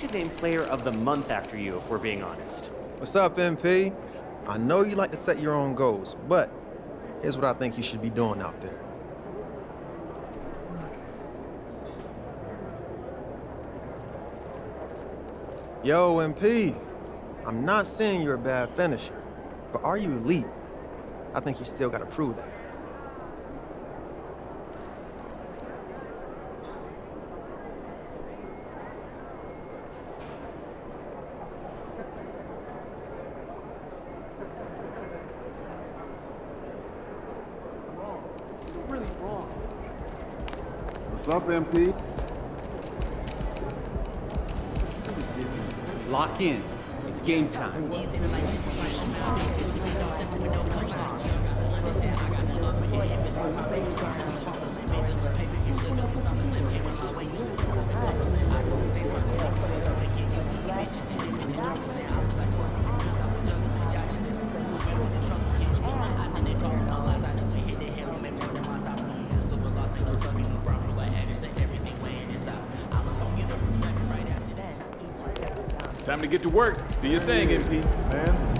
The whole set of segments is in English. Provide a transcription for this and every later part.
should name Player of the Month after you, if we're being honest. What's up, MP? I know you like to set your own goals, but here's what I think you should be doing out there. Yo, MP, I'm not saying you're a bad finisher, but are you elite? I think you still gotta prove that. Really wrong. What's up, MP? Lock in. It's game time. Time to get to work. Do your thing, MP. Man.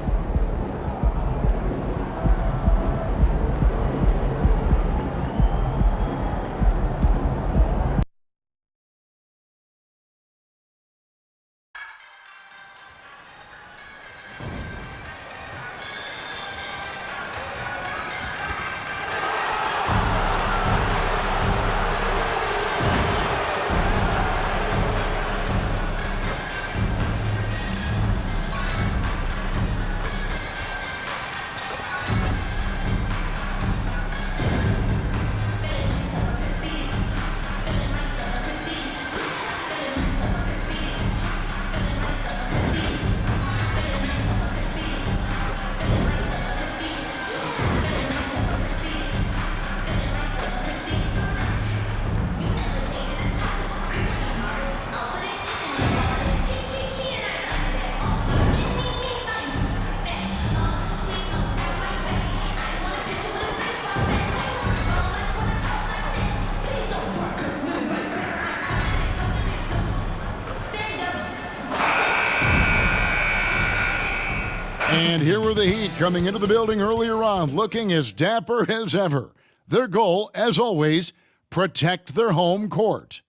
And here were the Heat coming into the building earlier on, looking as dapper as ever. Their goal, as always, protect their home court.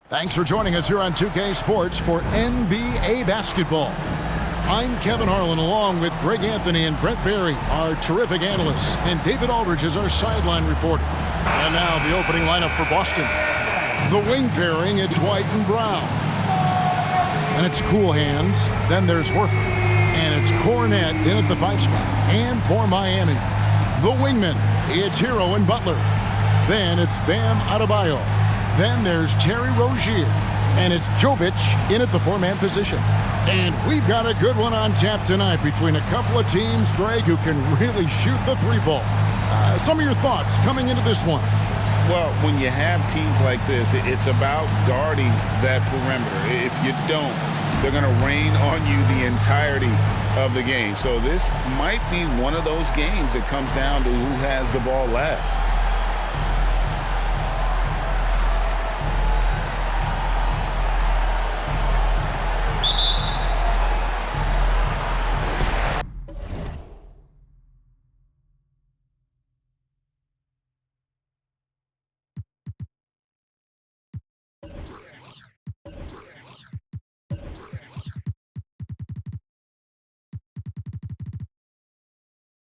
Thanks for joining us here on 2K Sports for NBA basketball. I'm Kevin Harlan, along with Greg Anthony and Brent Barry, our terrific analysts, and David Aldridge is our sideline reporter. And now the opening lineup for Boston. The wing pairing, it's White and Brown. And it's Cool Hands. Then there's Horford. And it's Cornette in at the 5 spot. And for Miami, the wingmen, it's Hero and Butler. Then it's Bam Adebayo. Then there's Terry Rozier. And it's Jovic in at the 4-man position. And we've got a good one on tap tonight between a couple of teams, Greg, who can really shoot the 3-ball. Some of your thoughts coming into this one. Well, when you have teams like this, it's about guarding that perimeter. If you don't, they're going to rain on you the entirety of the game. So this might be one of those games that comes down to who has the ball last.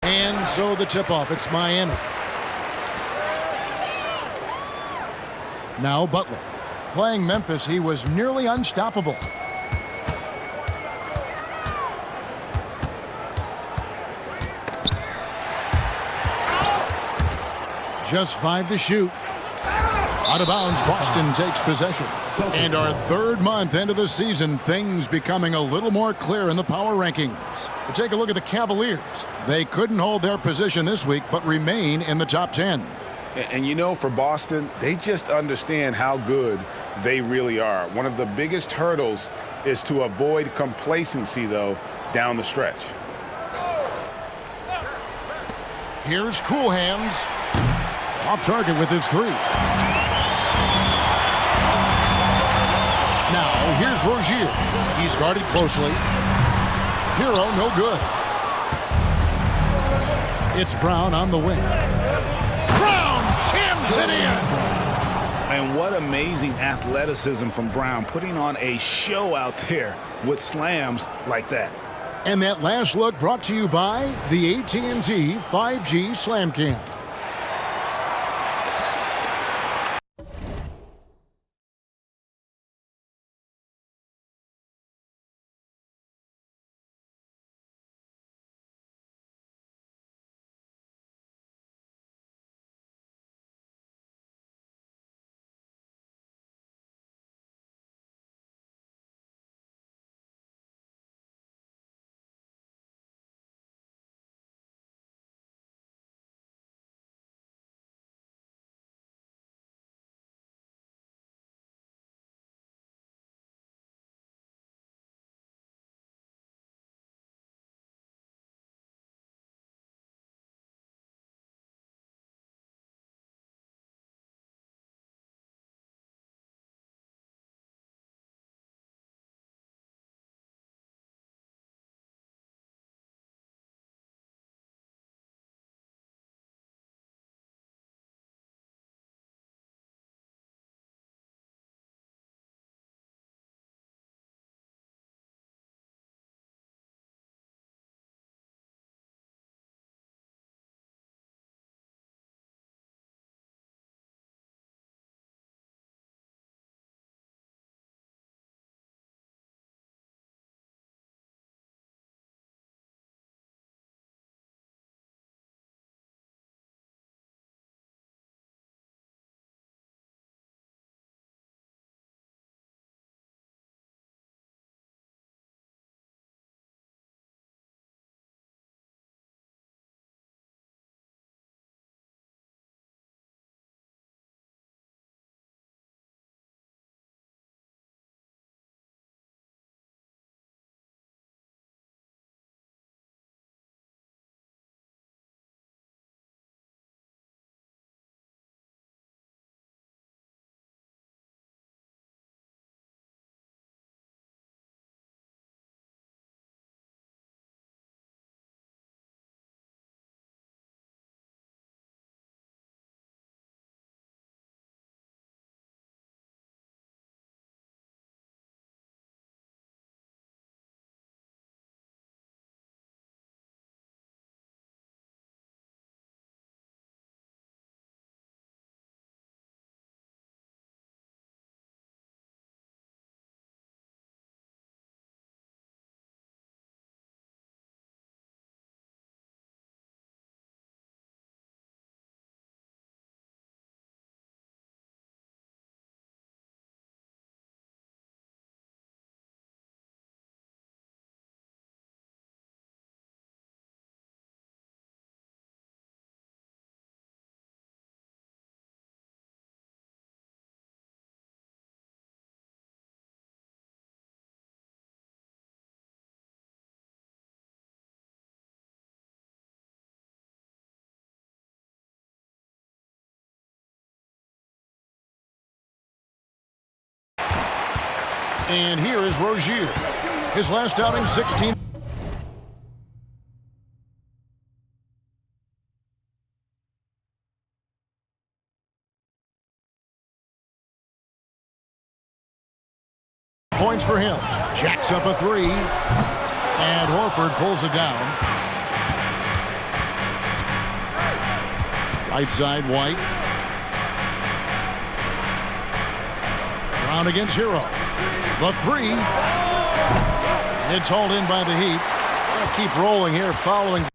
And so the tip-off, it's Miami. Now Butler. Playing Memphis, he was nearly unstoppable. Just 5 to shoot. Out of bounds, Boston takes possession. And our 3rd month into the season, things becoming a little more clear in the power rankings. But take a look at the Cavaliers. They couldn't hold their position this week, but remain in the top 10. And you know, for Boston, they just understand how good they really are. One of the biggest hurdles is to avoid complacency, though, down the stretch. Here's Cool Hands. Off target with his three. Now, here's Rozier. He's guarded closely. Hero, no good. It's Brown on the wing. Brown jams it in. And what amazing athleticism from Brown, putting on a show out there with slams like that. And that last look brought to you by the AT&T 5G Slam Cam. And here is Rozier. His last outing, 16 points for him. Jacks up a three. And Horford pulls it down. Right side, White. Brown against Hero. The three. It's hauled in by the Heat. They'll keep rolling here following.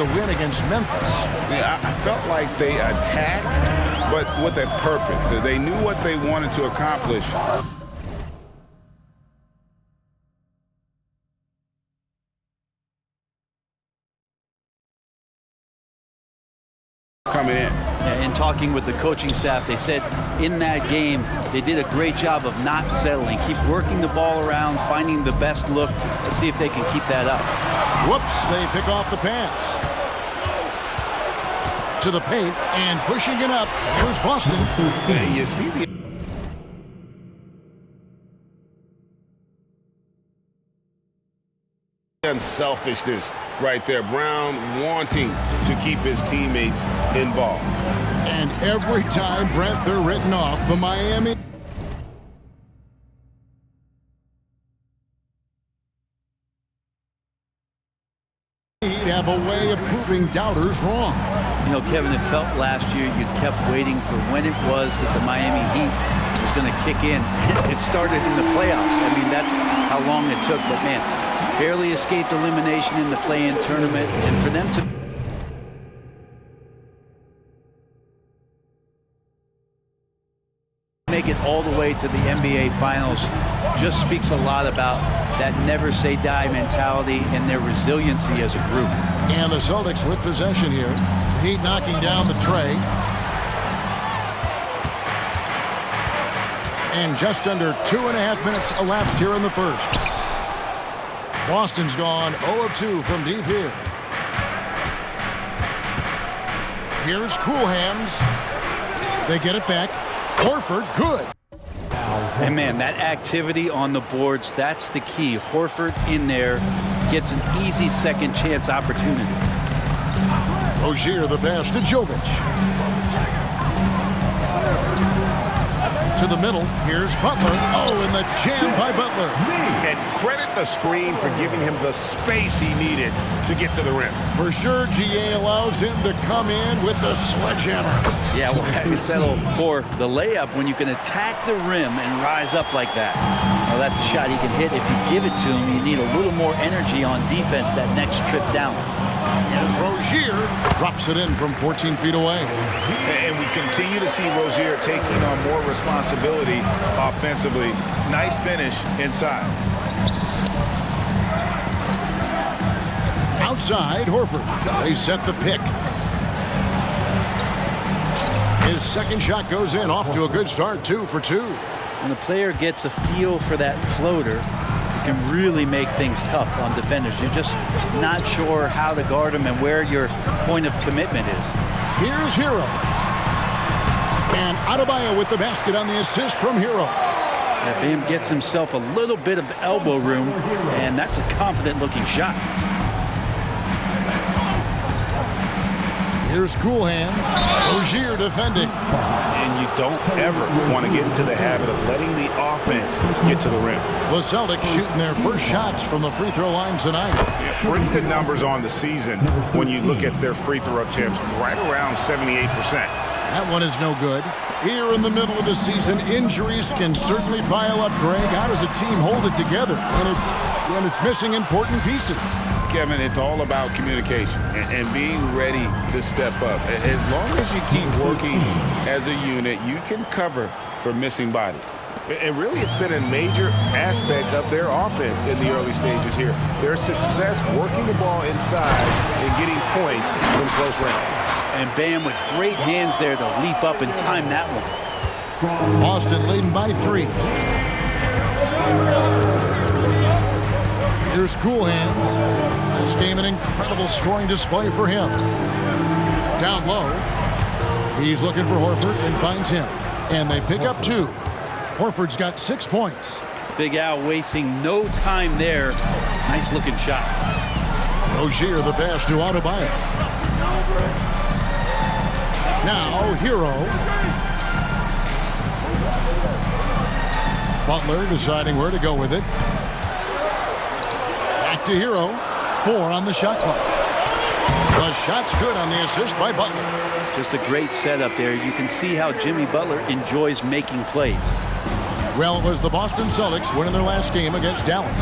The win against Memphis. Yeah, I felt like they attacked, but with a purpose. They knew what they wanted to accomplish. Coming in. In talking with the coaching staff, they said in that game they did a great job of not settling. Keep working the ball around, finding the best look. Let's see if they can keep that up. Whoops, they pick off the pass. To the paint and pushing it up. Here's Boston. And you see the unselfishness right there. Brown wanting to keep his teammates involved. And every time, Brent, they're written off. The Miami have a way of proving doubters wrong. You know, Kevin, it felt last year you kept waiting for when it was that the Miami Heat was going to kick in. It started in the playoffs. I mean, that's how long it took. But, man, barely escaped elimination in the play-in tournament. And for them to make it all the way to the NBA Finals just speaks a lot about that never-say-die mentality and their resiliency as a group. And the Celtics with possession here. The Heat knocking down the tray. And just under 2.5 minutes elapsed here in the first. Boston's gone 0 of 2 from deep here. Here's Cool Hands. They get it back. Horford, good. And, man, that activity on the boards, that's the key. Horford in there gets an easy second chance opportunity. Rozier the pass to Jovic. To the middle, here's Butler. Oh, and the jam by Butler. And credit the screen for giving him the space he needed to get to the rim. For sure, GA allows him to come in with the sledgehammer. Yeah, well, you settle for the layup when you can attack the rim and rise up like that. Well, that's a shot he can hit. If you give it to him, you need a little more energy on defense that next trip down. Here's Rozier. Drops it in from 14 feet away. And we continue to see Rozier taking on more responsibility offensively. Nice finish inside. Outside, Horford. They set the pick. His second shot goes in, off to a good start, 2 for 2. When the player gets a feel for that floater, it can really make things tough on defenders. You're just not sure how to guard them and where your point of commitment is. Here's Hero. And Adebayo with the basket on the assist from Hero. Yeah, Bam gets himself a little bit of elbow room, and that's a confident-looking shot. Here's Cool Hands. Rozier defending. And you don't ever want to get into the habit of letting the offense get to the rim. The Celtics shooting their first shots from the free throw line tonight. Yeah, pretty good numbers on the season when you look at their free throw attempts, right around 78%. That one is no good. Here in the middle of the season, injuries can certainly pile up, Greg. How does a team hold it together when it's missing important pieces? Kevin, it's all about communication and being ready to step up. As long as you keep working as a unit, you can cover for missing bodies. And really, it's been a major aspect of their offense in the early stages here. Their success working the ball inside and getting points from close range. And Bam with great hands there to leap up and time that one. Boston leading by 3. Here's Cool Hands. This game an incredible scoring display for him. Down low. He's looking for Horford and finds him. And they pick up 2. Horford's got 6 points. Big Al wasting no time there. Nice looking shot. Rozier the pass to Adebayo. Now Hero. Butler deciding where to go with it. Back to Hero. 4 on the shot clock. The shot's good on the assist by Butler. Just a great setup there. You can see how Jimmy Butler enjoys making plays. Well, it was the Boston Celtics winning their last game against Dallas.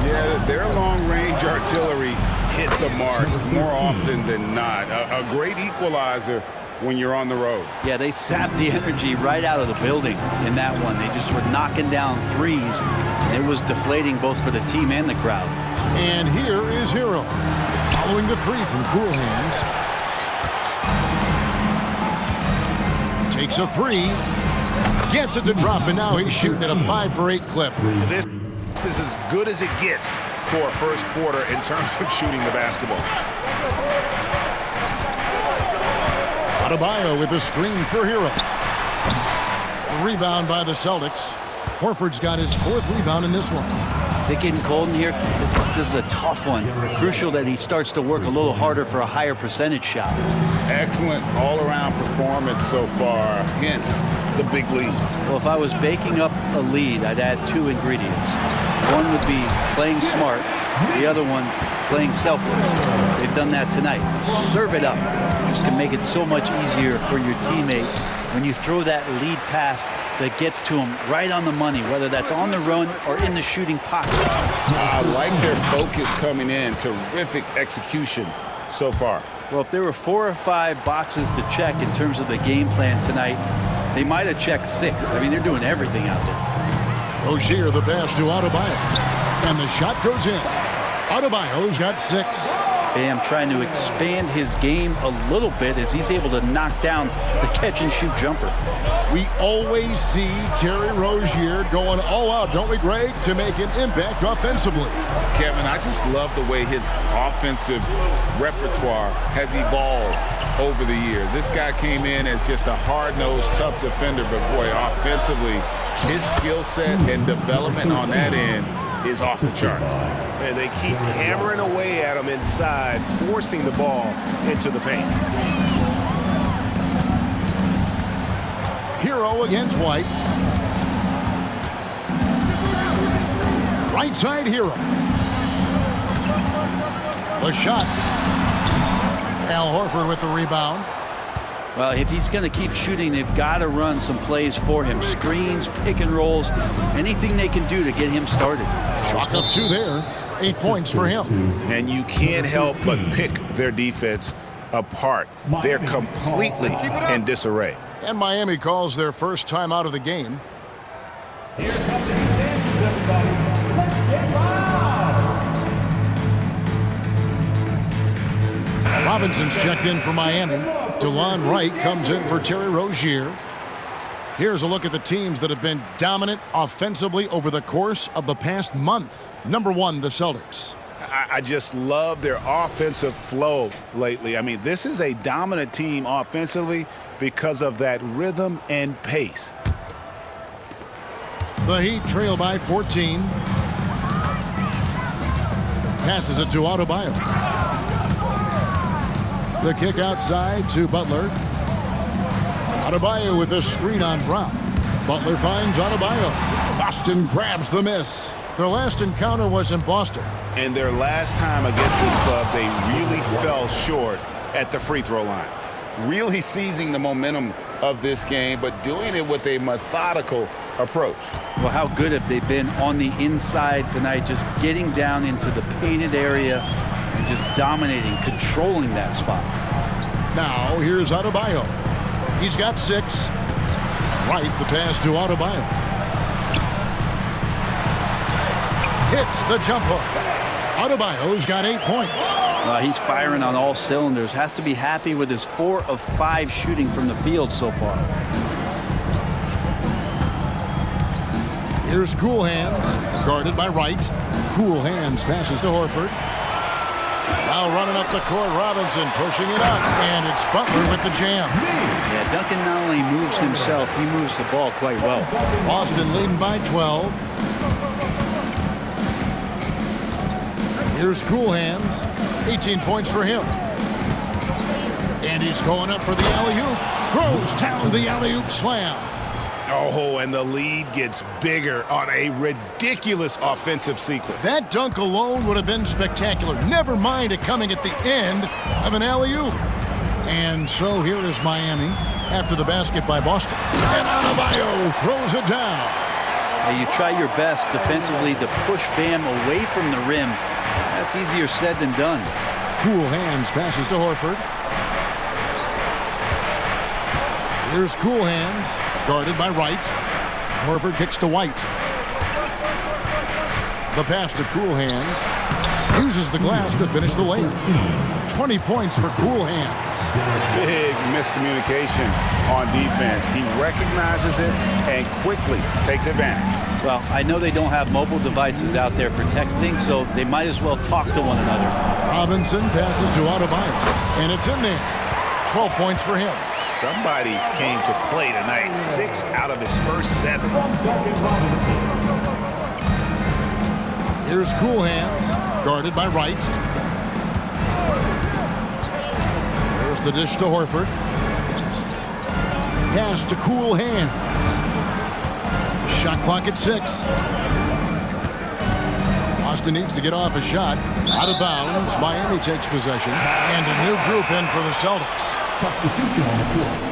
Yeah, their long-range artillery hit the mark more often than not. A great equalizer when you're on the road. Yeah, they sapped the energy right out of the building in that one. They just were knocking down threes, and it was deflating both for the team and the crowd. And here is Hero, following the three from Cool Hands. Takes a three, gets it to drop, and now he's shooting at a 5-for-8 clip. This is as good as it gets for a first quarter in terms of shooting the basketball. Adebayo with a screen for Hero. Rebound by the Celtics. Horford's got his 4th rebound in this one. Is it getting cold in here? This is a tough one. Crucial that he starts to work a little harder for a higher percentage shot. Excellent all-around performance so far, hence the big lead. Well, if I was baking up a lead, I'd add 2 ingredients. One would be playing smart. The other one, playing selfless. They've done that tonight. Serve it up. Just can make it so much easier for your teammate when you throw that lead pass that gets to him right on the money, whether that's on the run or in the shooting pocket. I like their focus coming in. Terrific execution so far. Well, if there were 4 or 5 boxes to check in terms of the game plan tonight, they might have checked 6. I mean, they're doing everything out there. Rozier the pass to Adebayo. And the shot goes in. Adebayo's got 6. Bam trying to expand his game a little bit as he's able to knock down the catch-and-shoot jumper. We always see Terry Rozier going all out, don't we, Greg, to make an impact offensively. Kevin, I just love the way his offensive repertoire has evolved over the years. This guy came in as just a hard-nosed, tough defender, but boy, offensively, his skill set and development on that end is off the charts. And they keep hammering away at him inside, forcing the ball into the paint. Hero against White. Right side Hero. The shot. Al Horford with the rebound. Well, if he's going to keep shooting, they've got to run some plays for him. Screens, pick and rolls, anything they can do to get him started. Chalk up 2 there. 8 points for him. And you can't help but pick their defense apart. They're completely in disarray. And Miami calls their first time out of the game. Robinson's checked in for Miami. DeLon Wright comes in for Terry Rozier. Here's a look at the teams that have been dominant offensively over the course of the past month. Number 1, the Celtics. I just love their offensive flow lately. I mean, this is a dominant team offensively because of that rhythm and pace. The Heat trail by 14. Passes it to Adebayo. The kick outside to Butler. Adebayo with a screen on Brown. Butler finds Adebayo. Boston grabs the miss. Their last encounter was in Boston. And their last time against this club, they really fell short at the free throw line. Really seizing the momentum of this game, but doing it with a methodical approach. Well, how good have they been on the inside tonight, just getting down into the painted area and just dominating, controlling that spot. Now, here's Adebayo. He's got 6. Right, the pass to Adebayo. Hits the jump hook. Adebayo's got 8 points. He's firing on all cylinders. Has to be happy with his 4 of 5 shooting from the field so far. Here's Cool Hands, guarded by Wright. Cool Hands passes to Horford. Now running up the court, Robinson pushing it up, and it's Butler with the jam. Yeah, Duncan not only moves himself, he moves the ball quite well. Boston leading by 12. Here's Cool Hands, 18 points for him. And he's going up for the alley-oop. Throws down the alley-oop slam. Oh, and the lead gets bigger on a ridiculous offensive sequence. That dunk alone would have been spectacular. Never mind it coming at the end of an alley-oop. And so here is Miami after the basket by Boston. And Adebayo throws it down. You try your best defensively to push Bam away from the rim. That's easier said than done. Cool hands passes to Horford. Here's Cool hands, guarded by Wright. Horford kicks to White. The pass to Cool hands. Uses the glass to finish the layup. 20 points for Cool hands. Big miscommunication on defense. He recognizes it and quickly takes advantage. Well, I know they don't have mobile devices out there for texting, so they might as well talk to one another. Robinson passes to Adebayo, and it's in there. 12 points for him. Somebody came to play tonight. 6 out of his first 7. Here's Cool hands, guarded by Wright. There's the dish to Horford. Pass to Cool hands. Shot clock at 6. Boston needs to get off a shot. Out of bounds. Miami takes possession. And a new group in for the Celtics. Substitution on the floor.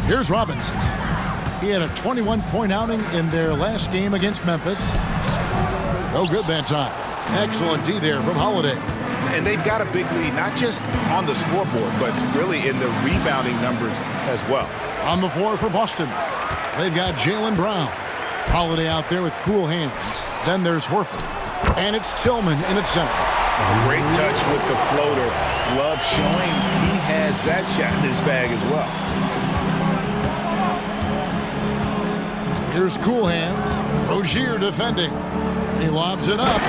Here's Robinson. He had a 21-point outing in their last game against Memphis. No good that time. Excellent D there from Holiday. And they've got a big lead, not just on the scoreboard, but really in the rebounding numbers as well. On the floor for Boston, they've got Jaylen Brown. Holiday out there with cool hands. Then there's Horford. And it's Tillman in its center. Great touch with the floater. Love showing he has that shot in his bag as well. Here's Cool hands. Rozier defending. He lobs it up.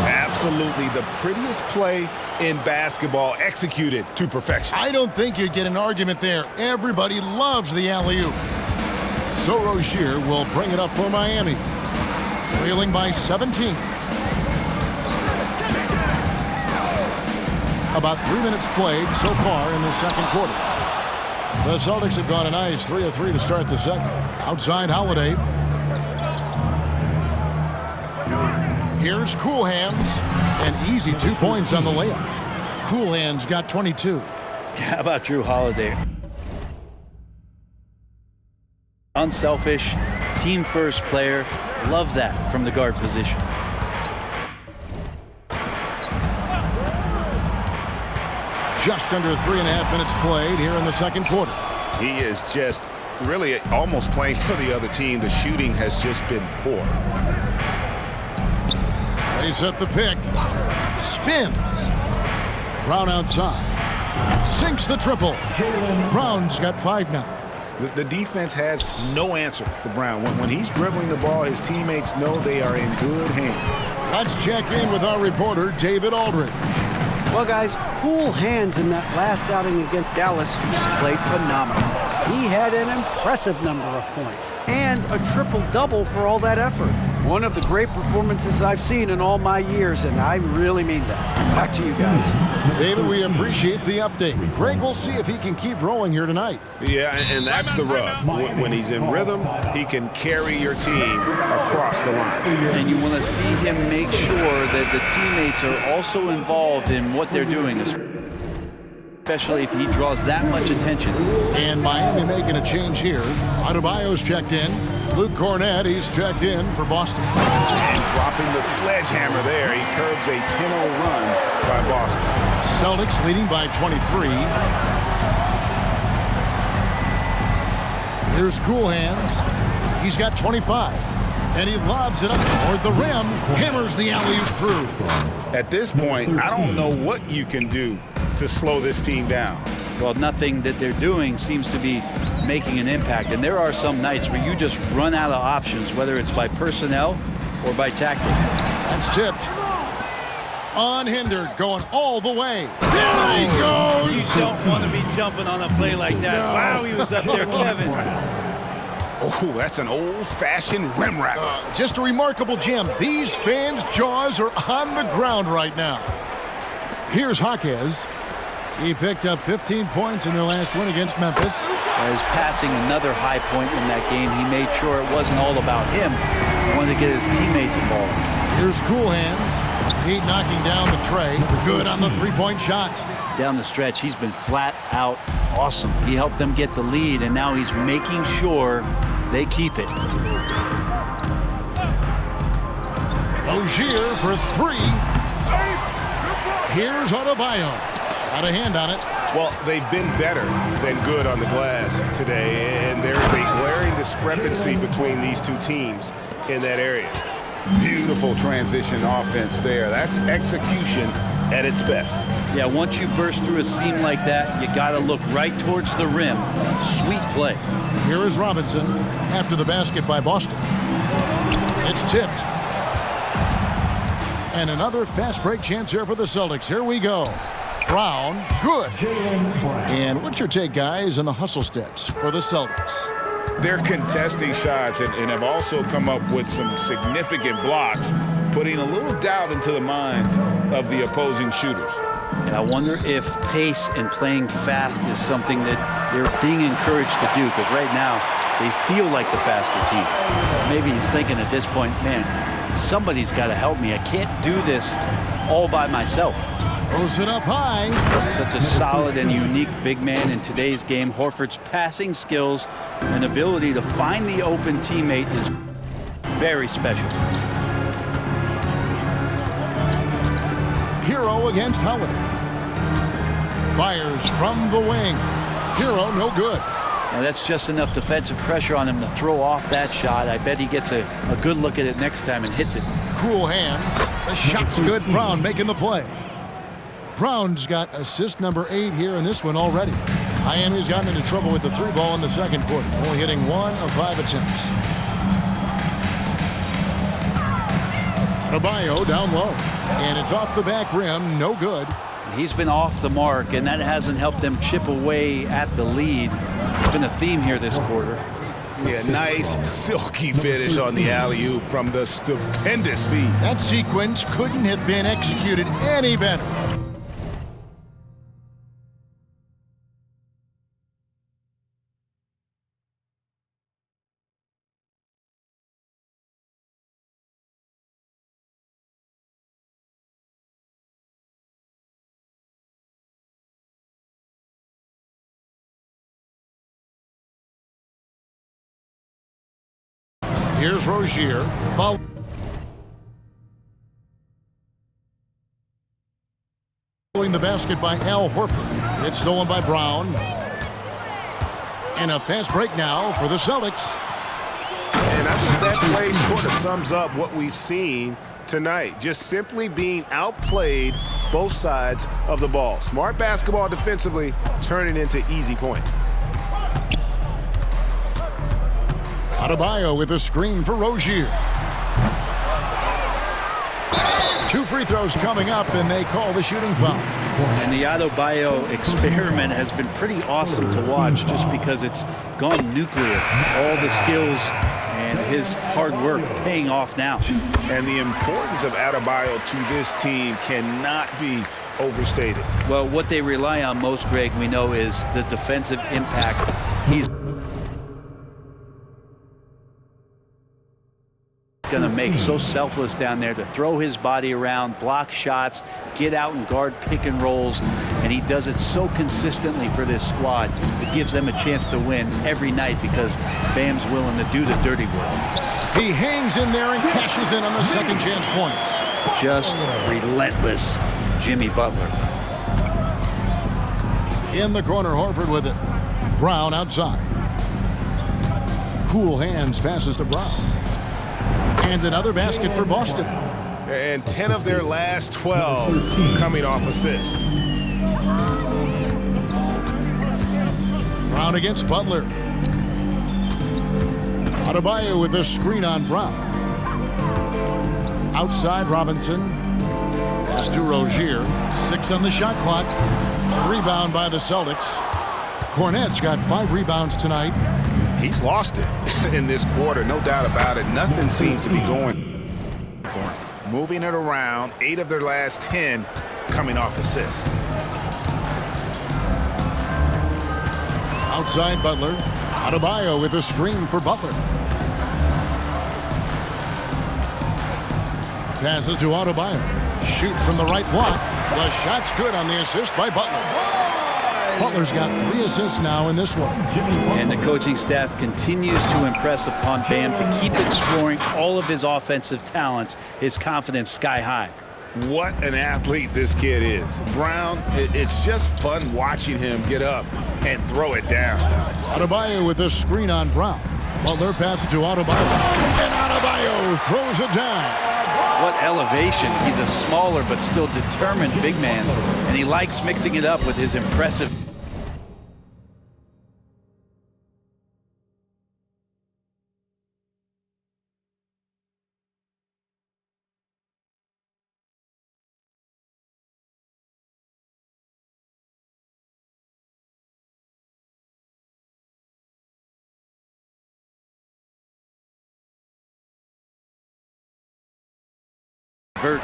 Absolutely the prettiest play in basketball, executed to perfection. I don't think you'd get an argument there. Everybody loves the alley-oop. So Rozier will bring it up for Miami. Trailing by 17. About 3 minutes played so far in the second quarter. The Celtics have gone a nice 3 of 3 to start the second. Outside Holiday. Here's Cool hands. An easy 2 points on the layup. Cool hands got 22. How about Drew Holiday? Unselfish, team-first player. Love that from the guard position. Just under 3.5 minutes played here in the second quarter. He is just really almost playing for the other team. The shooting has just been poor. They set the pick. Spins. Brown outside. Sinks the triple. Brown's got 5 now. The defense has no answer for Brown. When he's dribbling the ball, his teammates know they are in good hands. Let's check in with our reporter, David Aldridge. Well, guys, Cool hands in that last outing against Dallas played phenomenal. He had an impressive number of points and a triple-double for all that effort. One of the great performances I've seen in all my years, and I really mean that. Back to you guys. David, we appreciate the update. Greg, we'll see if he can keep rolling here tonight. Yeah, and that's the rub. When he's in rhythm, he can carry your team across the line. And you want to see him make sure that the teammates are also involved in what they're doing, especially if he draws that much attention. And Miami making a change here. Adebayo's checked in. Luke Cornett, he's checked in for Boston. And dropping the sledgehammer there, he curbs a 10-0 run by Boston. Celtics leading by 23. Here's Cool hands. He's got 25. And he lobs it up toward the rim. Hammers the alley-oop through. At this point, I don't know what you can do to slow this team down. Well, nothing that they're doing seems to be making an impact. And there are some nights where you just run out of options, whether it's by personnel or by tactic. That's tipped. Unhindered, going all the way. There he goes! You don't want to be jumping on a play like that. No. Wow, he was up there, Kevin. Oh, that's an old-fashioned rim wrap. Just a remarkable gem. These fans' jaws are on the ground right now. Here's Jaquez. He picked up 15 points in their last win against Memphis. He's passing another high point in that game. He made sure it wasn't all about him. He wanted to get his teammates involved. Here's Cool Hands. Heat knocking down the tray. Good on the three-point shot. Down the stretch, he's been flat out awesome. He helped them get the lead, and now he's making sure they keep it. Rozier for three. Here's Adebayo. Got a hand on it. Well, they've been better than good on the glass today, and there's a glaring discrepancy between these two teams in that area. Beautiful transition offense there. That's execution at its best. Yeah, once you burst through a seam like that, you got to look right towards the rim. Sweet play. Here is Robinson after the basket by Boston. It's tipped. And another fast break chance here for the Celtics. Here we go. Brown, good. And what's your take, guys, on the hustle stats for the Celtics? They're contesting shots and have also come up with some significant blocks, putting a little doubt into the minds of the opposing shooters. And I wonder if pace and playing fast is something that they're being encouraged to do, because right now they feel like the faster team. Maybe he's thinking at this point, man, somebody's got to help me. I can't do this all by myself. Throws it up high. Such a solid and unique big man in today's game. Horford's passing skills and ability to find the open teammate is very special. Hero against Holiday. Fires from the wing. Hero, no good. Now that's just enough defensive pressure on him to throw off that shot. I bet he gets a good look at it next time and hits it. Cool hands. The shot's good. Brown making the play. Brown's got assist number 8 here in this one already. Miami's gotten into trouble with the 3 ball in the second quarter, only hitting 1 of 5 attempts. Adebayo down low, and it's off the back rim, no good. He's been off the mark, and that hasn't helped them chip away at the lead. It's been a theme here this quarter. Yeah, nice silky finish on the alley-oop from the stupendous feed. That sequence couldn't have been executed any better. Here's Rozier. Following the basket by Al Horford. It's stolen by Brown. And a fast break now for the Celtics. And I think that play sort of sums up what we've seen tonight. Just simply being outplayed both sides of the ball. Smart basketball defensively, turning into easy points. Adebayo with a screen for Rozier. 2 free throws coming up, and they call the shooting foul. And the Adebayo experiment has been pretty awesome to watch just because it's gone nuclear. All the skills and his hard work paying off now. And the importance of Adebayo to this team cannot be overstated. Well, what they rely on most, Greg, we know, is the defensive impact. He's going to make so selfless down there to throw his body around, block shots, get out and guard pick and rolls, and he does it so consistently for this squad. It gives them a chance to win every night because Bam's willing to do the dirty work. He hangs in there and cashes in on the second chance points. Just relentless Jimmy Butler. In the corner, Horford with it. Brown outside. Cool hands passes to Brown. And another basket for Boston. And 10 of their last 12 coming off assists. Brown against Butler. Adebayo with a screen on Brown. Outside Robinson. Pass to Rozier. 6 on the shot clock. Rebound by the Celtics. Cornette's got 5 rebounds tonight. He's lost it in this quarter, no doubt about it. Nothing seems to be going for him. Moving it around, 8 of their last 10 coming off assists. Outside Butler. Adebayo with a screen for Butler. Passes to Adebayo. Shoots from the right block. The shot's good on the assist by Butler. Butler's got 3 assists now in this one. And the coaching staff continues to impress upon Bam to keep exploring all of his offensive talents, his confidence sky high. What an athlete this kid is. Brown, it's just fun watching him get up and throw it down. Adebayo with a screen on Brown. Butler passes to Adebayo. And Adebayo throws it down. What elevation. He's a smaller but still determined big man, and he likes mixing it up with his impressive. Vert.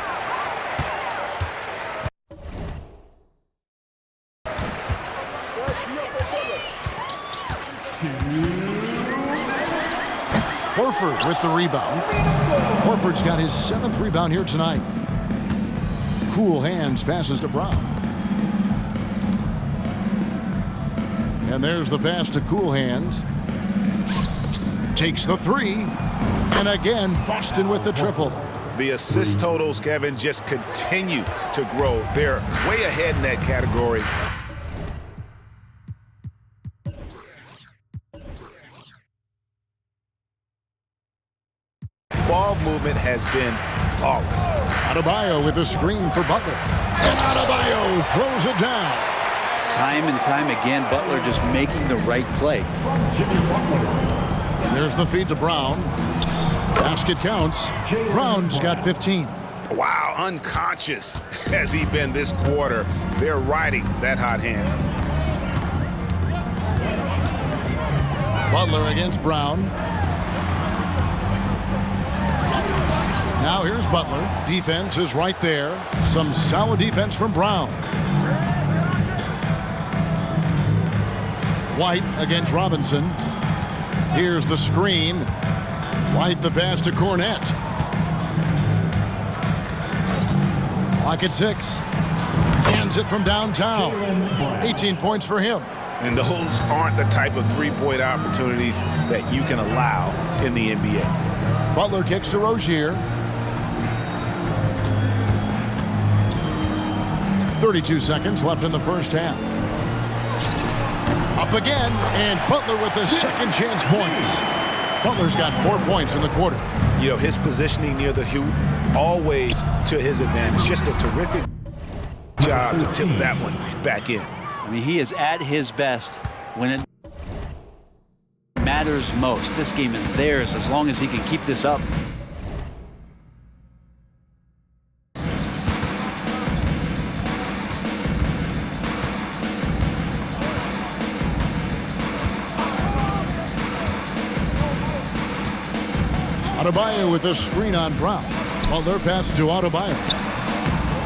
Horford with the rebound. Horford's got his 7th rebound here tonight. Cool hands passes to Brown. And there's the pass to Cool Hands. Takes the 3. And again, Boston with the triple. The assist totals, Kevin, just continue to grow. They're way ahead in that category. Ball movement has been flawless. Adebayo with a screen for Butler. And Adebayo throws it down. Time and time again, Butler just making the right play. There's the feed to Brown. Basket counts. Brown's got 15. Wow, unconscious has he been this quarter. They're riding that hot hand. Butler against Brown. Now here's Butler. Defense is right there. Some solid defense from Brown. White against Robinson. Here's the screen. White the pass to Cornette. Clock at 6. Hands it from downtown. 18 points for him. And those aren't the type of three-point opportunities that you can allow in the NBA. Butler kicks to Rozier. 32 seconds left in the first half. Up again, and Butler with the second chance points. Butler's got 4 points in the quarter. You know, his positioning near the hoop, always to his advantage. Just a terrific job to tip that one back in. I mean, he is at his best when it matters most. This game is theirs as long as he can keep this up. Adebayo with a screen on Brown. Butler passes to Adebayo.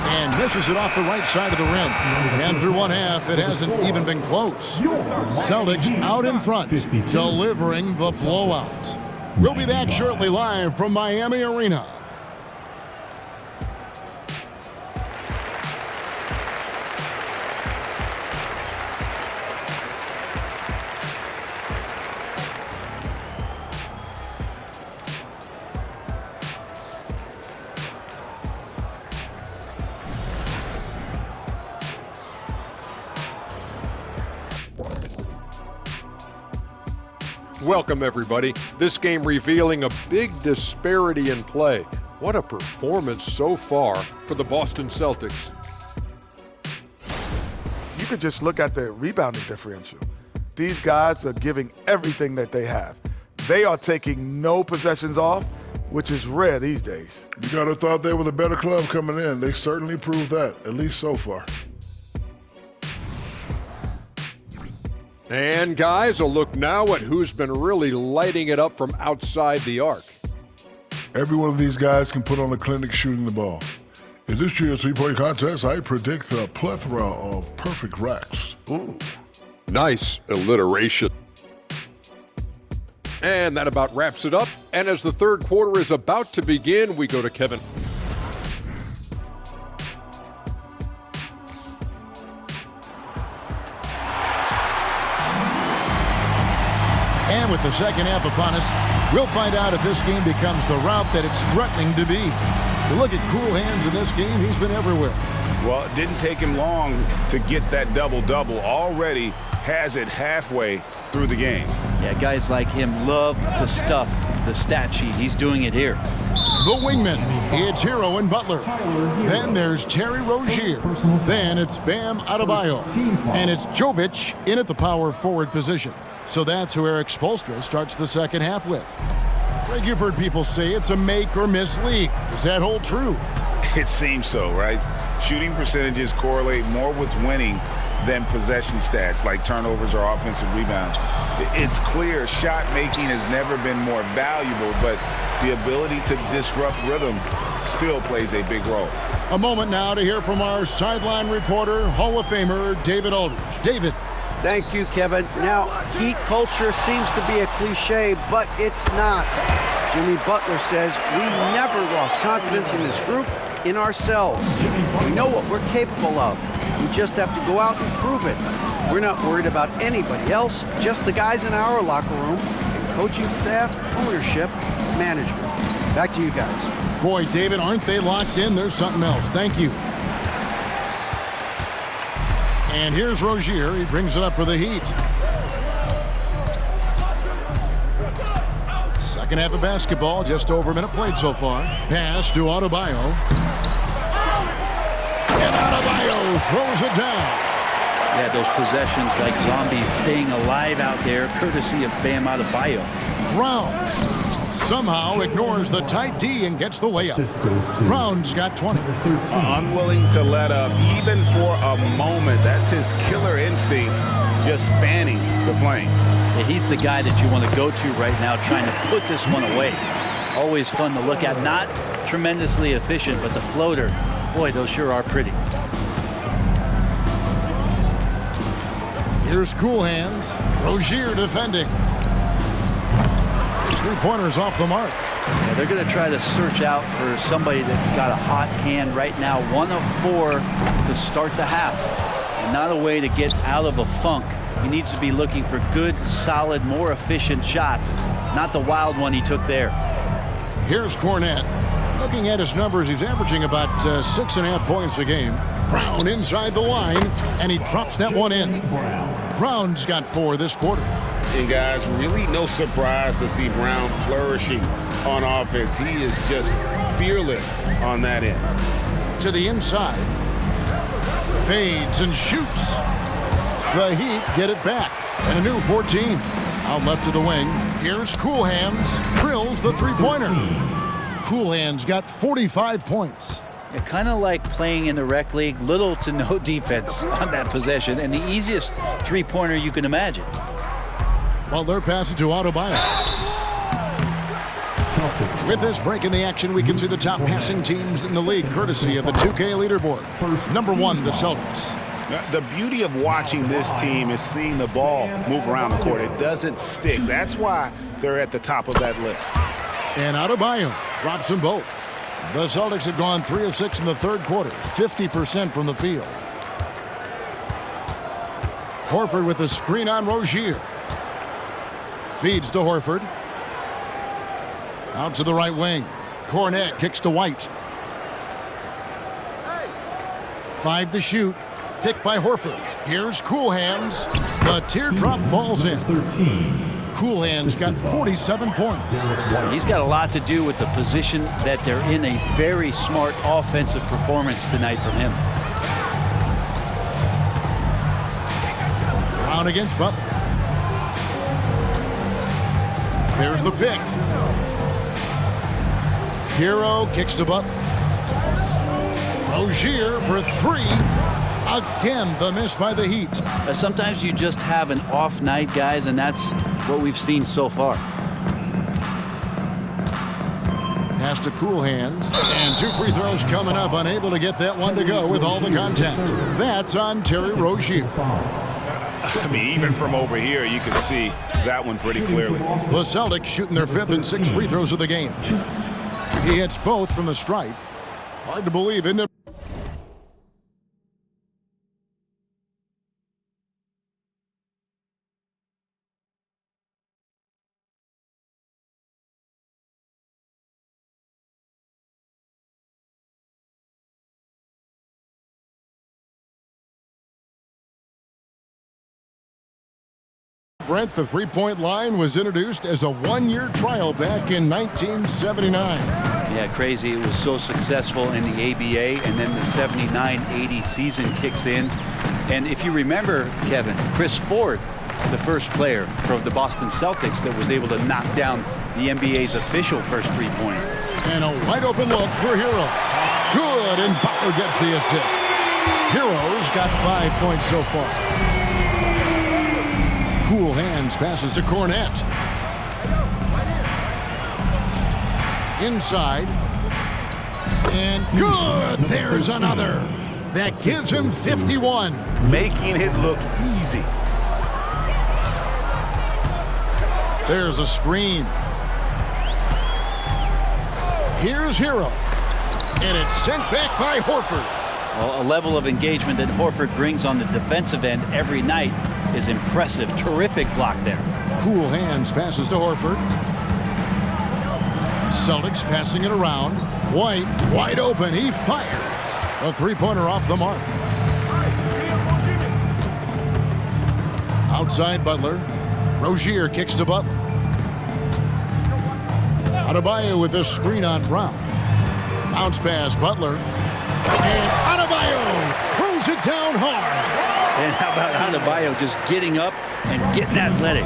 And misses it off the right side of the rim. And through one half, it hasn't even been close. Celtics out in front, delivering the blowout. We'll be back shortly live from Miami Arena. Welcome, everybody. This game revealing a big disparity in play. What a performance so far for the Boston Celtics. You could just look at the rebounding differential. These guys are giving everything that they have. They are taking no possessions off, which is rare these days. You gotta have thought they were the better club coming in. They certainly proved that, at least so far. And guys, a look now at who's been really lighting it up from outside the arc. Every one of these guys can put on a clinic shooting the ball. In this year's three-point contest, I predict a plethora of perfect racks. Ooh. Nice alliteration. And that about wraps it up. And as the third quarter is about to begin, we go to Kevin. And with the second half upon us, we'll find out if this game becomes the route that it's threatening to be. You look at Cool Hands in this game, he's been everywhere. Well, it didn't take him long to get that double-double. Already has it halfway through the game. Yeah, guys like him love to stuff the stat sheet. He's doing it here. The wingman, it's Hero and Butler. Then there's Terry Rozier. Then it's Bam Adebayo. And it's Jovic in at the power forward position. So that's who Eric Spoelstra starts the second half with. Greg, you've heard people say it's a make or miss league. Does that hold true? It seems so, right? Shooting percentages correlate more with winning than possession stats like turnovers or offensive rebounds. It's clear shot making has never been more valuable, but the ability to disrupt rhythm still plays a big role. A moment now to hear from our sideline reporter, Hall of Famer David Aldridge. David. Thank you, Kevin. Now, Heat culture seems to be a cliche, but it's not. Jimmy Butler says we never lost confidence in this group, in ourselves. We know what we're capable of. We just have to go out and prove it. We're not worried about anybody else, just the guys in our locker room, and coaching staff, ownership, management. Back to you guys. Boy, David, aren't they locked in? There's something else. Thank you. And here's Rozier. He brings it up for the Heat. Second half of basketball, just over a minute played so far. Pass to Adebayo. And Adebayo throws it down. Yeah, those possessions like zombies staying alive out there, courtesy of Bam Adebayo. Brown somehow ignores the tight D and gets the way up. Brown's got 20. Unwilling to let up, even for a moment. That's his killer instinct, just fanning the flame. Yeah, he's the guy that you want to go to right now, trying to put this one away. Always fun to look at. Not tremendously efficient, but the floater, boy, those sure are pretty. Here's Cool Hands. Rozier defending. His three-pointer's off the mark. Yeah, they're going to try to search out for somebody that's got a hot hand right now. 1 of 4 to start the half. And not a way to get out of a funk. He needs to be looking for good, solid, more efficient shots. Not the wild one he took there. Here's Cornette. Looking at his numbers, he's averaging about 6.5 points a game. Brown inside the line, and he drops that one in. Brown's got 4 this quarter. And guys, really no surprise to see Brown flourishing on offense. He is just fearless on that end. To the inside. Fades and shoots. The Heat get it back. And a new 14. Out left to the wing. Here's Cool Hands. Drills the three-pointer. Cool Hands got 45 points. Yeah, kind of like playing in the rec league, little to no defense on that possession, and the easiest three-pointer you can imagine. Butler passes to Adebayo. With this break in the action, we can see the top passing teams in the league, courtesy of the 2K leaderboard. Number 1, the Celtics. The beauty of watching this team is seeing the ball move around the court. It doesn't stick. That's why they're at the top of that list. And Adebayo drops them both. The Celtics have gone 3 of 6 in the third quarter, 50% from the field. Horford with a screen on Rozier. Feeds to Horford. Out to the right wing. Cornette kicks to White. 5 to shoot. Picked by Horford. Here's Cool Hands. The teardrop falls in. Cool Hands got 47 points. He's got a lot to do with the position that they're in. A very smart offensive performance tonight from him. Brown against Butler. There's the pick. Hero kicks to Butler. Rozier for 3. Again, the miss by the Heat. Sometimes you just have an off night, guys, and that's what we've seen so far. Pass to Cool Hands. And 2 free throws coming up. Unable to get that one to go with all the contact. That's on Terry Rozier. I mean, even from over here, you can see that one pretty clearly. The Celtics shooting their 5th and 6th free throws of the game. He hits both from the stripe. Hard to believe, isn't it? Brent, the three-point line was introduced as a one-year trial back in 1979. Yeah, crazy. It was so successful in the ABA, and then the 79-80 season kicks in. And if you remember, Kevin, Chris Ford, the first player for the Boston Celtics that was able to knock down the NBA's official first three-pointer. And a wide-open look for Hero. Good, and Butler gets the assist. Hero's got 5 points so far. Cool Hands passes to Cornette. Inside. And good! There's another. That gives him 51. Making it look easy. There's a screen. Here's Hero. And it's sent back by Horford. Well, a level of engagement that Horford brings on the defensive end every night is impressive. Terrific block there. Cool Hands passes to Horford. Celtics passing it around. White wide open. He fires. A three-pointer off the mark. Outside Butler. Rozier kicks to Butler. Adebayo with this screen on Brown. Bounce pass Butler. And Adebayo throws it down hard. And how about Adebayo just getting up and getting athletic?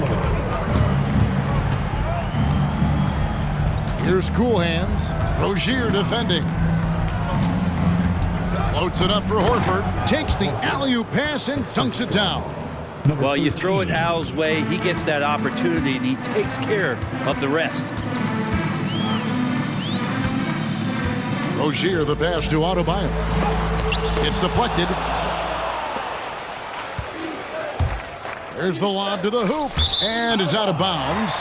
Here's Cool Hands. Rozier defending. Floats it up for Horford. Takes the alley-oop pass and dunks it down. Well, you throw it Al's way, he gets that opportunity, and he takes care of the rest. Rozier the pass to Adebayo. It's deflected. There's the lob to the hoop, and it's out of bounds.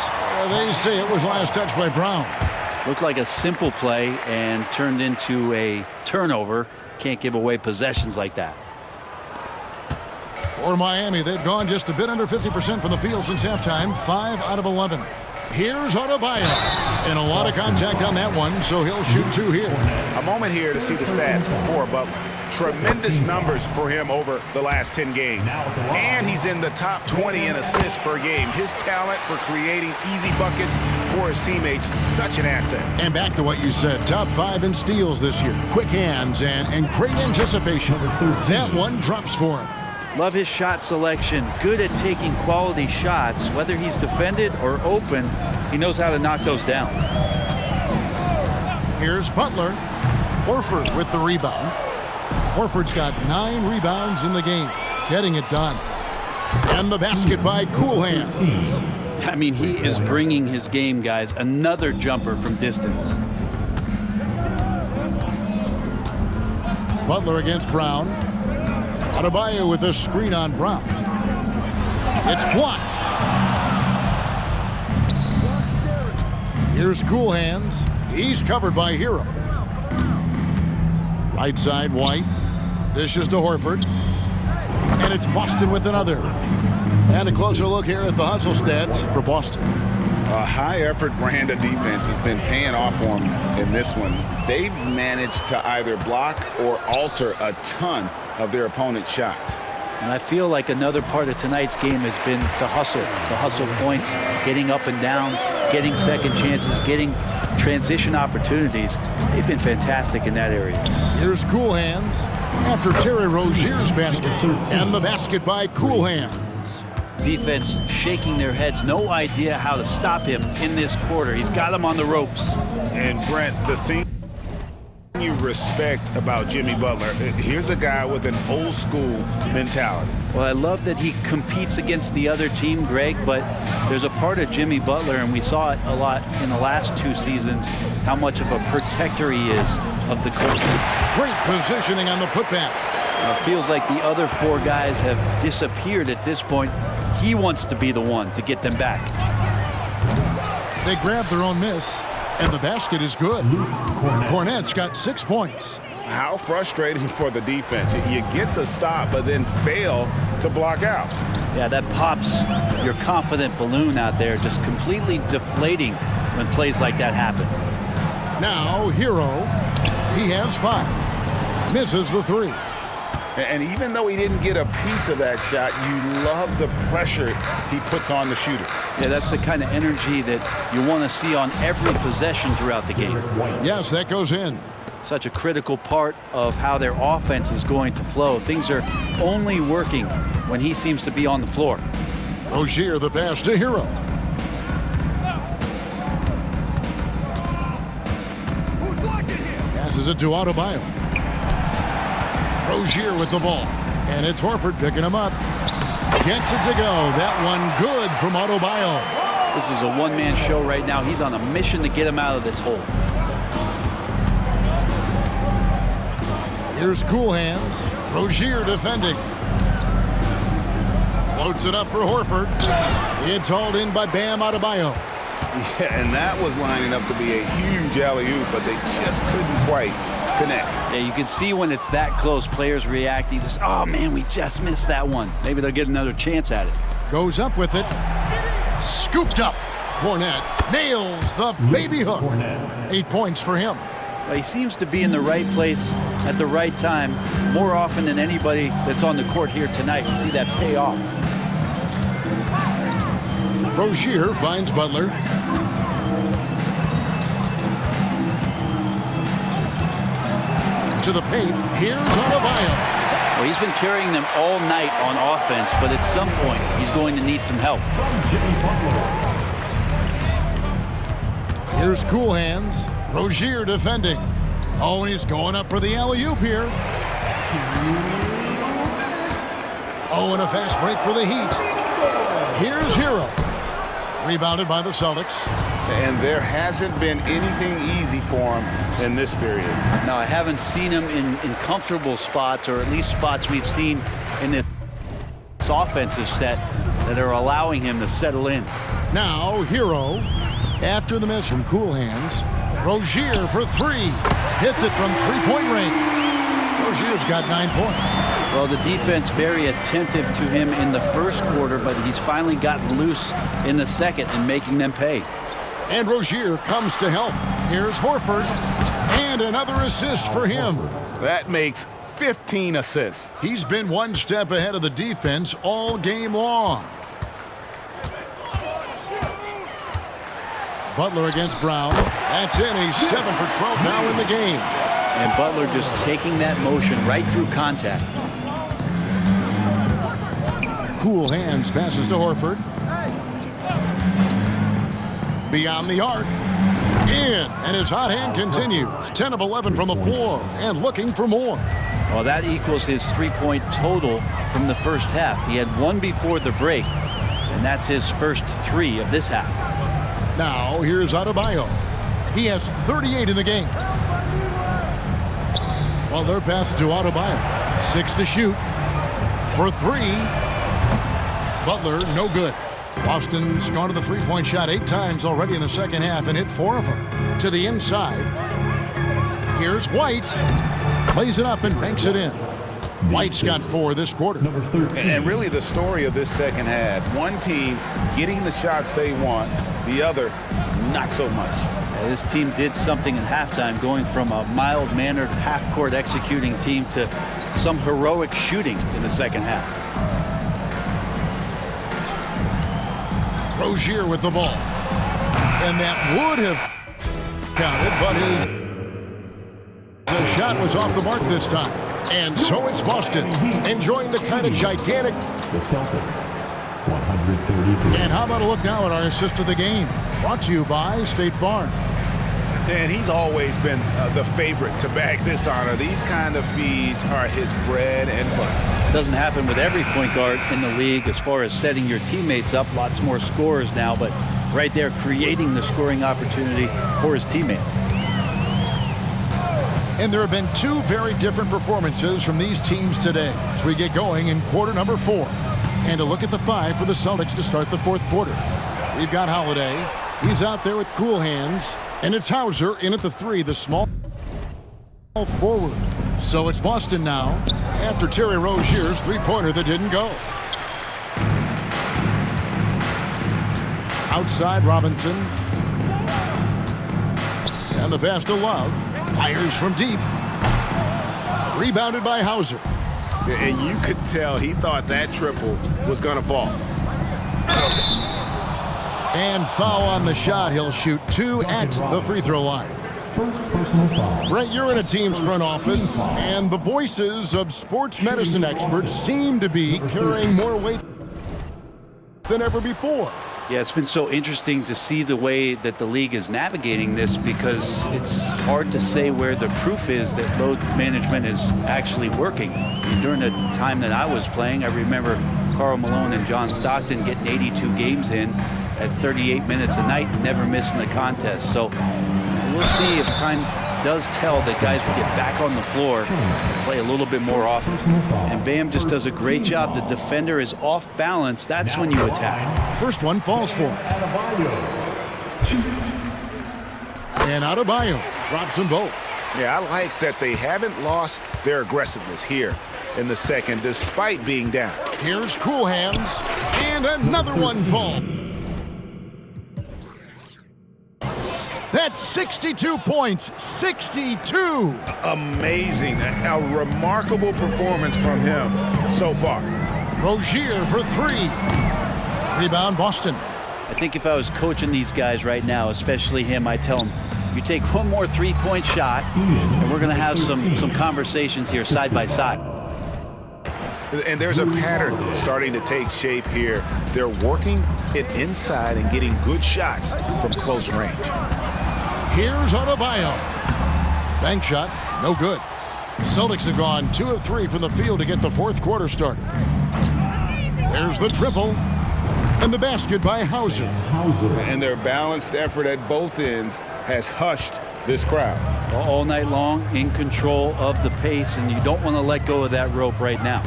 They say it was last touched by Brown. Looked like a simple play and turned into a turnover. Can't give away possessions like that. For Miami, they've gone just a bit under 50% from the field since halftime, 5 out of 11. Here's Adebayo. And a lot of contact on that one, so he'll shoot 2 here. A moment here to see the stats for Butler. Tremendous numbers for him over the last 10 games. And he's in the top 20 in assists per game. His talent for creating easy buckets for his teammates is such an asset. And back to what you said, top 5 in steals this year. Quick hands and great anticipation. That one drops for him. Love his shot selection. Good at taking quality shots. Whether he's defended or open, he knows how to knock those down. Here's Butler. Horford with the rebound. Horford's got 9 rebounds in the game, getting it done. And the basket by Cool Hands. I mean, he is bringing his game, guys. Another jumper from distance. Butler against Brown. Adebayo with a screen on Brown. It's blocked. Here's Cool Hands. He's covered by Hero. Right side, White. Dishes to Horford. And it's Boston with another. And a closer look here at the hustle stats for Boston. A high-effort brand of defense has been paying off for them in this one. They've managed to either block or alter a ton of their opponent's shots. And I feel like another part of tonight's game has been the hustle points, getting up and down, getting second chances, getting transition opportunities. They've been fantastic in that area. Here's Cool Hands after Terry Rozier's basket. And the basket by Cool Hands. Defense shaking their heads, no idea how to stop him in this quarter. He's got him on the ropes. And Brent, the thing You respect about Jimmy Butler. Here's a guy with an old school mentality. Well, I love that he competes against the other team, Greg, but there's a part of Jimmy Butler, and we saw it a lot in the last 2 seasons, how much of a protector he is of the court. Great positioning on the putback. It feels like the other 4 guys have disappeared at this point. He wants to be the one to get them back. They grab their own miss, and the basket is good. Cornette's got 6 points. How frustrating for the defense. You get the stop, but then fail to block out. Yeah, that pops your confident balloon out there, just completely deflating when plays like that happen. Now, Hero, he has 5. Misses the 3. And even though he didn't get a piece of that shot, you love the pressure he puts on the shooter. Yeah, that's the kind of energy that you want to see on every possession throughout the game. Yes, that goes in. Such a critical part of how their offense is going to flow. Things are only working when he seems to be on the floor. Rozier the pass to Hero. Passes it to Adebayo. Rozier with the ball. And it's Horford picking him up. Gets it to go. That one good from Adebayo. This is a one-man show right now. He's on a mission to get him out of this hole. Here's Cool Hands. Rozier defending. Floats it up for Horford. It's hauled in by Bam Adebayo. Yeah, and that was lining up to be a huge alley-oop, but they just couldn't quite connect. Yeah, you can see when it's that close, players react. He just, oh man, we just missed that one. Maybe they'll get another chance at it. Goes up with it. Scooped up. Cornette nails the baby hook. 8 points for him. Well, he seems to be in the right place at the right time more often than anybody that's on the court here tonight. You see that pay off. Rozier finds Butler. To the paint. Here's Adebayo. Well, he's been carrying them all night on offense, but at some point, he's going to need some help. Here's Cool Hands. Rozier defending. Oh, and he's going up for the alley-oop here. Oh, and a fast break for the Heat. Here's Hero. Rebounded by the Celtics. And there hasn't been anything easy for him in this period. No, I haven't seen him in comfortable spots, or at least spots we've seen in this offensive set that are allowing him to settle in. Now, Hero, after the miss from Cool Hands, Rozier for 3. Hits it from three-point range. Rozier's got 9 points. Well, the defense very attentive to him in the first quarter, but he's finally gotten loose in the second and making them pay. And Rozier comes to help. Here's Horford. And another assist for him. That makes 15 assists. He's been one step ahead of the defense all game long. Butler against Brown. That's in. He's 7 for 12 now in the game. And Butler just taking that motion right through contact. Cool Hands passes to Horford. Beyond the arc. In. And his hot hand continues. 10 of 11 from the floor. And looking for more. Well, that equals his three-point total from the first half. He had one before the break. And that's his first 3 of this half. Now, here's Adebayo. He has 38 in the game. Well, they're passing to Adebayo. 6 to shoot. For 3. Butler, no good. Boston's gone to the three-point shot 8 times already in the second half and hit 4 of them. To the inside. Here's White. Plays it up and banks it in. White's got 4 this quarter. And really the story of this second half, one team getting the shots they want, the other not so much. This team did something at halftime, going from a mild-mannered half-court executing team to some heroic shooting in the second half. Rozier with the ball. And that would have counted, but his shot was off the mark this time. And so it's Boston, enjoying the kind of gigantic. The Celtics, 133. And how about a look now at our assist of the game? Brought to you by State Farm. And he's always been the favorite to bag this honor. These kind of feeds are his bread and butter. Doesn't happen with every point guard in the league as far as setting your teammates up. Lots more scorers now, but right there creating the scoring opportunity for his teammate. And there have been two very different performances from these teams today as we get going in quarter number 4. And a look at the 5 for the Celtics to start the fourth quarter. We've got Holiday. He's out there with cool hands. And it's Hauser in at the 3, the small forward. So it's Boston now after Terry Rozier's three-pointer that didn't go. Outside Robinson. And the pass to Love. Fires from deep. Rebounded by Hauser. And you could tell he thought that triple was going to fall. And foul on the shot. He'll shoot 2 at the free throw line. First personal foul. Brett, you're in a team's front office, and the voices of sports medicine experts seem to be carrying more weight than ever before. Yeah, it's been so interesting to see the way that the league is navigating this, because it's hard to say where the proof is that load management is actually working. During the time that I was playing, I remember Karl Malone and John Stockton getting 82 games in at 38 minutes a night and never missing a contest. So we'll see if time does tell that guys will get back on the floor, play a little bit more often. And Bam just does a great job. The defender is off balance. That's when you attack. First one falls for him. And Adebayo drops them both. Yeah, I like that they haven't lost their aggressiveness here in the second, despite being down. Here's Cool Hands, and another one falls. That's 62 points, 62. Amazing, a remarkable performance from him so far. Rozier for 3. Rebound Boston. I think if I was coaching these guys right now, especially him, I'd tell him, you take one more three-point shot, and we're going to have some conversations here side by side. And there's a pattern starting to take shape here. They're working it inside and getting good shots from close range. Here's Adebayo. Bank shot, no good. Celtics have gone 2 of 3 from the field to get the fourth quarter started. There's the triple. And the basket by Hauser. And their balanced effort at both ends has hushed this crowd. All night long, in control of the pace, and you don't want to let go of that rope right now.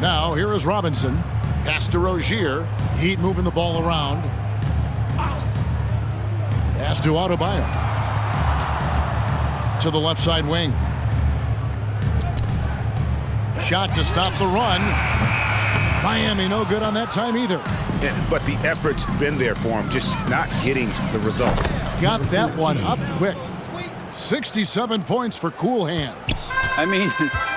Now, here is Robinson. Pass to Rozier. Heat moving the ball around. Pass to Adebayo. To the left side wing. Shot to stop the run. Miami no good on that time either. But the effort's been there for him, just not getting the result. Got that one up quick. 67 points for Cool Hands. I mean,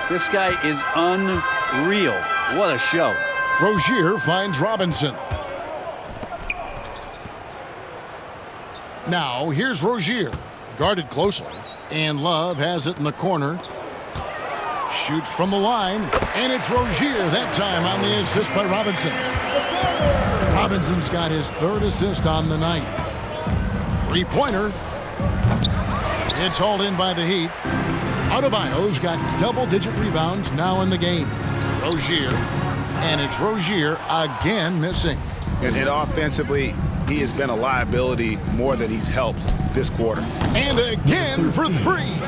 this guy is unreal. What a show. Rozier finds Robinson. Now, here's Rozier, guarded closely. And Love has it in the corner. Shoots from the line, and it's Rozier that time on the assist by Robinson. Robinson's got his 3rd assist on the night. Three-pointer. It's hauled in by the Heat. Adebayo's got double-digit rebounds now in the game. Rozier, and it's Rozier again missing. And offensively, he has been a liability more than he's helped this quarter. And again for 3.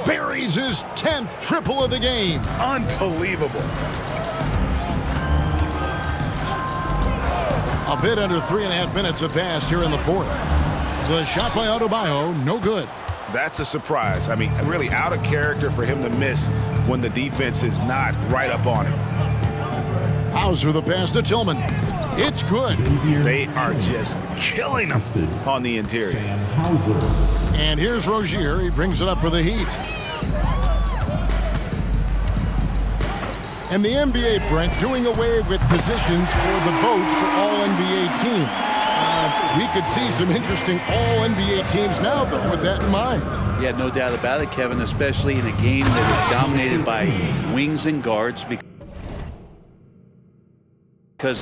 Buries his 10th triple of the game. Unbelievable. A bit under 3.5 minutes have passed here in the fourth. The shot by Adebayo, no good. That's a surprise. I mean, really out of character for him to miss when the defense is not right up on him. Hauser the pass to Tillman. It's good. They are just killing him on the interior. And here's Rozier. He brings it up for the Heat. And the NBA, Brent, doing away with positions for the votes for all NBA teams. We could see some interesting all NBA teams now, though, with that in mind. Yeah, no doubt about it, Kevin, especially in a game that is dominated by wings and guards because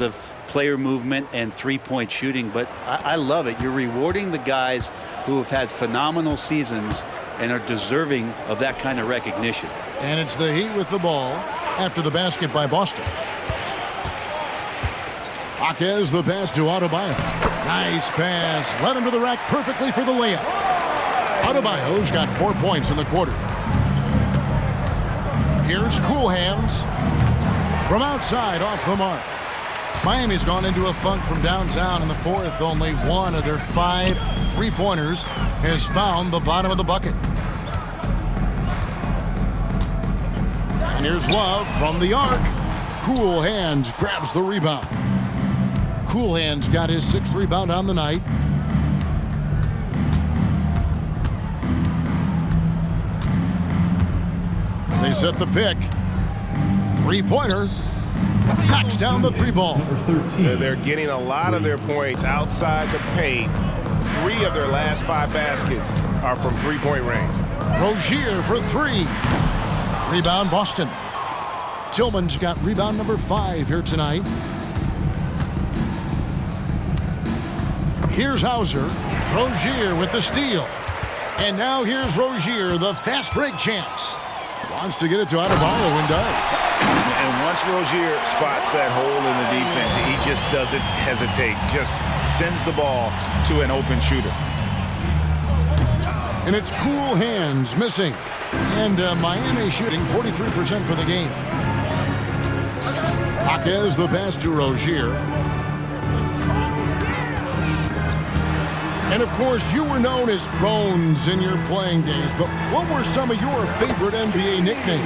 of player movement and three-point shooting, but I love it. You're rewarding the guys who have had phenomenal seasons and are deserving of that kind of recognition. And it's the Heat with the ball after the basket by Boston. Jaquez the pass to Adebayo. Nice pass. Led him to the rack perfectly for the layup. Adebayo's got 4 points in the quarter. Here's Cool Hands from outside off the mark. Miami's gone into a funk from downtown in the fourth. Only one of their 5 three-pointers has found the bottom of the bucket. And here's Love from the arc. Cool Hands grabs the rebound. Cool Hands got his 6th rebound on the night. They set the pick. Three-pointer. Knocks down the 3-ball. They're getting a lot of their points outside the paint. 3 of their last 5 baskets are from three-point range. Rozier for 3. Rebound Boston. Tillman's got rebound number 5 here tonight. Here's Hauser. Rozier with the steal. And now here's Rozier, the fast break chance. Wants to get it to Adebayo and does. And once Rozier spots that hole in the defense, he just doesn't hesitate. Just sends the ball to an open shooter. And it's Cool Hands missing. And Miami shooting 43% for the game. Jaquez the pass to Rozier. And of course, you were known as Bones in your playing days, but what were some of your favorite NBA nicknames?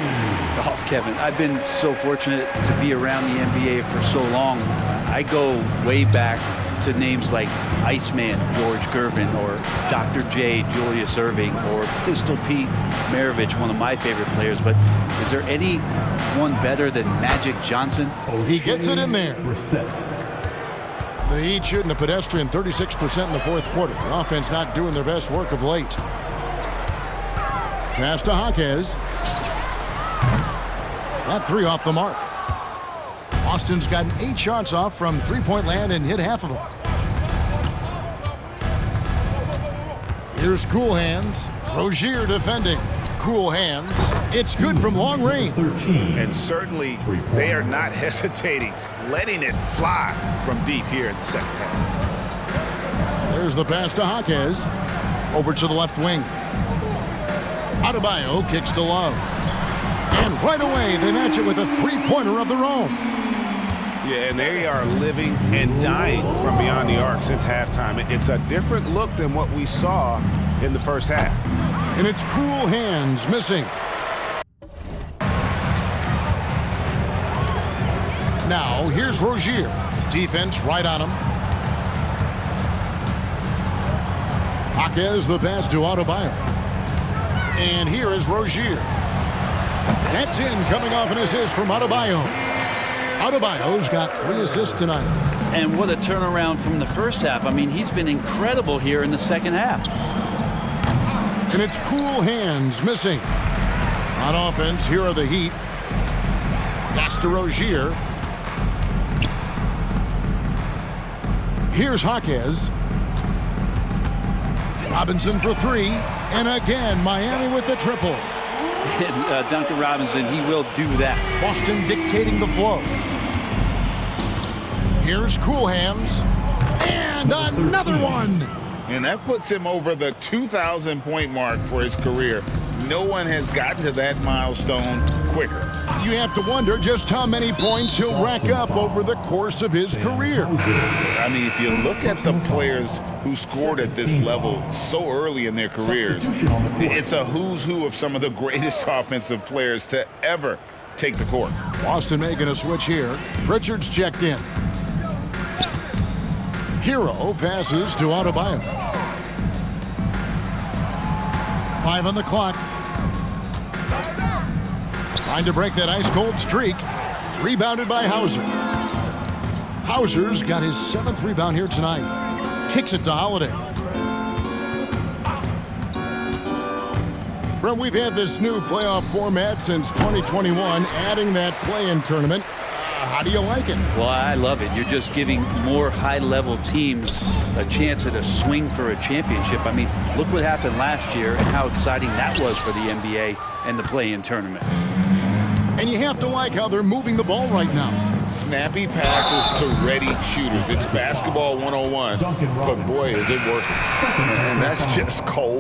Oh, Kevin, I've been so fortunate to be around the NBA for so long. I go way back to names like Iceman George Gervin, or Dr. J Julius Erving, or Pistol Pete Maravich, one of my favorite players. But is there anyone better than Magic Johnson? He gets it in there. The Heat shooting a pedestrian 36% in the fourth quarter. The offense not doing their best work of late. Pass to Jaquez. That 3 off the mark. Austin's gotten 8 shots off from three-point land and hit half of them. Here's Cool Hands. Rozier defending. Cool Hands. It's good from long range. And certainly they are not hesitating, letting it fly from deep here in the second half. There's the pass to Jaquez. Over to the left wing. Adebayo kicks to Love. And right away, they match it with a three-pointer of their own. Yeah, and they are living and dying from beyond the arc since halftime. It's a different look than what we saw in the first half. And it's Cool Hands missing. Now, here's Rozier. Defense right on him. Jaquez the pass to Adebayo. And here is Rozier. That's in, coming off an assist from Adebayo. Adebayo's got 3 assists tonight. And what a turnaround from the first half. I mean, he's been incredible here in the second half. And it's Cool Hands missing. On offense, here are the Heat. Pass to Rozier. Here's Jaquez. Robinson for 3. And again, Miami with the triple. And Duncan Robinson, he will do that. Boston dictating the flow. Here's Cool Hands. And another one. And that puts him over the 2,000-point mark for his career. No one has gotten to that milestone quicker. You have to wonder just how many points he'll rack up over the course of his career. I mean, if you look at the players who scored at this level so early in their careers, it's a who's who of some of the greatest offensive players to ever take the court. Boston making a switch here. Pritchard's checked in. Hero passes to Adebayo. 5 on the clock. Trying to break that ice-cold streak. Rebounded by Hauser. Hauser's got his 7th rebound here tonight. Kicks it to Holiday. Brent, we've had this new playoff format since 2021, adding that play-in tournament. How do you like it? Well, I love it. You're just giving more high-level teams a chance at a swing for a championship. I mean, look what happened last year and how exciting that was for the NBA and the play-in tournament. And you have to like how they're moving the ball right now. Snappy passes to ready shooters. It's basketball 101, but boy, is it working. And that's just cold.